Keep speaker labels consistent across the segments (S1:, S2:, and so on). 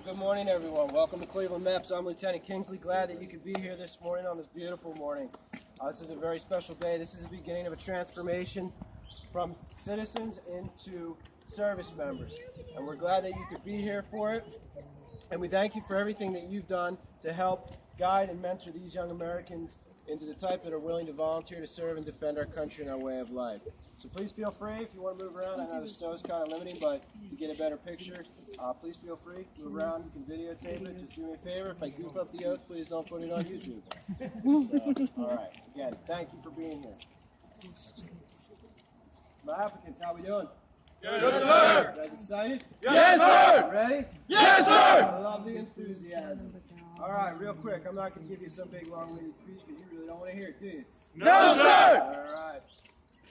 S1: good morning, everyone. Welcome to Cleveland MEPS. I'm Lieutenant Kingsley. Glad that you could be here this morning on this beautiful morning. This is a very special day. This is the beginning of a transformation from citizens into service members. And we're glad that you could be here for it. And we thank you for everything that you've done to help guide and mentor these young Americans into the type that are willing to volunteer to serve and defend our country and our way of life. So please feel free if you want to move around. I know the snow is kind of limiting, but to get a better picture, please feel free. Move around. You can videotape it. Just do me a favor. If I goof up the oath, please don't put it on YouTube. So, all right. Again, thank you for being here. My applicants, how we doing?
S2: Good, sir.
S1: You guys excited?
S2: Yes, sir.
S1: Ready?
S2: Yes, sir.
S1: I love the enthusiasm. All right, real quick. I'm not going to give you some big long-winded speech because you really don't want to hear it, do you?
S2: No, sir.
S1: All right.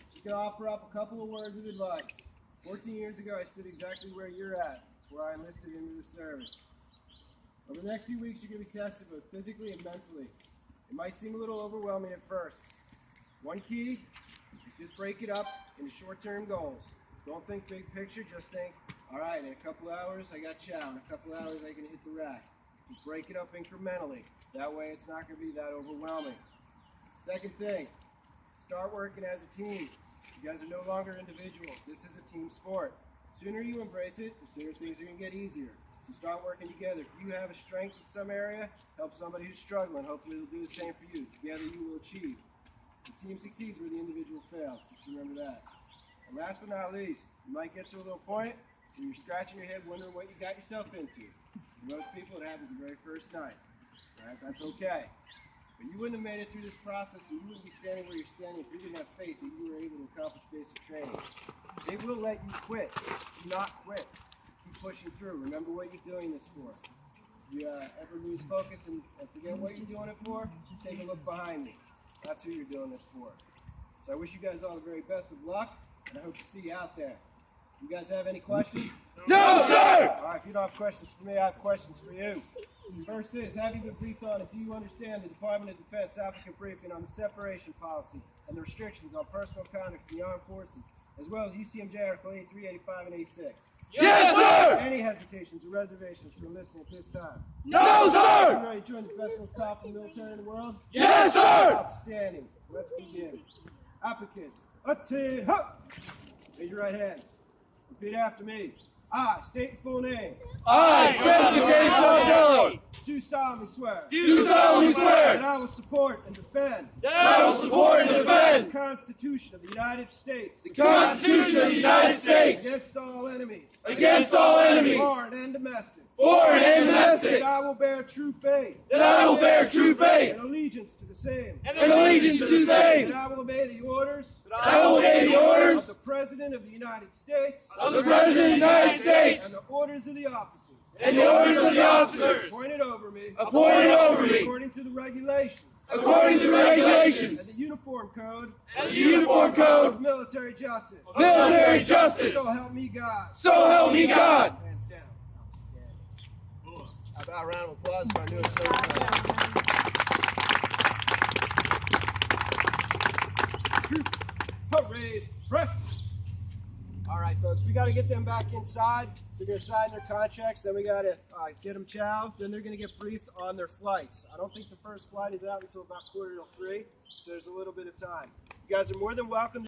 S1: Just going to offer up a couple of words of advice. 14 years ago, I stood exactly where you're at, where I enlisted into the service. Over the next few weeks, you're going to be tested both physically and mentally. It might seem a little overwhelming at first. One key is just break it up into short-term goals. Don't think big picture, just think, all right, in a couple hours, I got chow. In a couple hours, I can hit the rack. Just break it up incrementally. That way, it's not going to be that overwhelming. Second thing, start working as a team. You guys are no longer individuals. This is a team sport. The sooner you embrace it, the sooner things are going to get easier. So start working together. If you have a strength in some area, help somebody who's struggling. Hopefully, they'll do the same for you. Together, you will achieve. The team succeeds where the individual fails. Just remember that. And last but not least, you might get to a little point where you're scratching your head wondering what you got yourself into. For most people, it happens the very first night. Right? That's okay. But you wouldn't have made it through this process, and you wouldn't be standing where you're standing if you didn't have faith that you were able to accomplish basic training. They will let you quit. Do not quit. Keep pushing through. Remember what you're doing this for. If you ever lose focus and forget what you're doing it for, just take a look behind me. That's who you're doing this for. So I wish you guys all the very best of luck, and I hope to see you out there. You guys have any questions?
S2: No, sir.
S1: All right, if you don't have questions for me, I have questions for you. First is, have you been briefed on and do you understand the Department of Defense applicant briefing on the separation policy and the restrictions on personal conduct in the armed forces, as well as UCMJ Article 83, 85, and 86?
S2: Yes, sir.
S1: Any hesitations or reservations for enlisting at this time?
S2: No, sir.
S1: You ready to join the best most powerful military in the world?
S2: Yes, sir.
S1: Outstanding. Let's begin. Applicant, attend, up. Raise your right hand. Repeat after me. I state your full name.
S2: I, President James Costello,
S1: Do solemnly swear.
S2: do solemnly
S1: That
S2: swear
S1: I will support and defend
S2: that I will support and
S1: the
S2: defend
S1: Constitution of the United States
S2: the Constitution of the United States
S1: against all enemies,
S2: against all enemies,
S1: foreign and domestic.
S2: foreign and domestic,
S1: That I will bear true faith
S2: that I will bear true faith
S1: and allegiance to the same.
S2: and allegiance to the
S1: That
S2: same,
S1: I will obey the orders
S2: that I will obey the
S1: of
S2: orders
S1: the President of the United States
S2: of the President of the United
S1: and
S2: States
S1: the orders of the officers
S2: and the orders of the officers
S1: appointed over me
S2: appointed over me
S1: according to the regulations
S2: according to the
S1: and
S2: regulations
S1: the Uniform Code
S2: and the Uniform
S1: of
S2: Code
S1: Military Justice.
S2: of military justice.
S1: So help me God.
S2: So help me God.
S1: Hands down. How about a round of applause for our new service? Parade, press. All right, folks, we got to get them back inside. They're going to sign their contracts. Then we got to get them chow. Then they're going to get briefed on their flights. I don't think the first flight is out until about 2:45, so there's a little bit of time. You guys are more than welcome to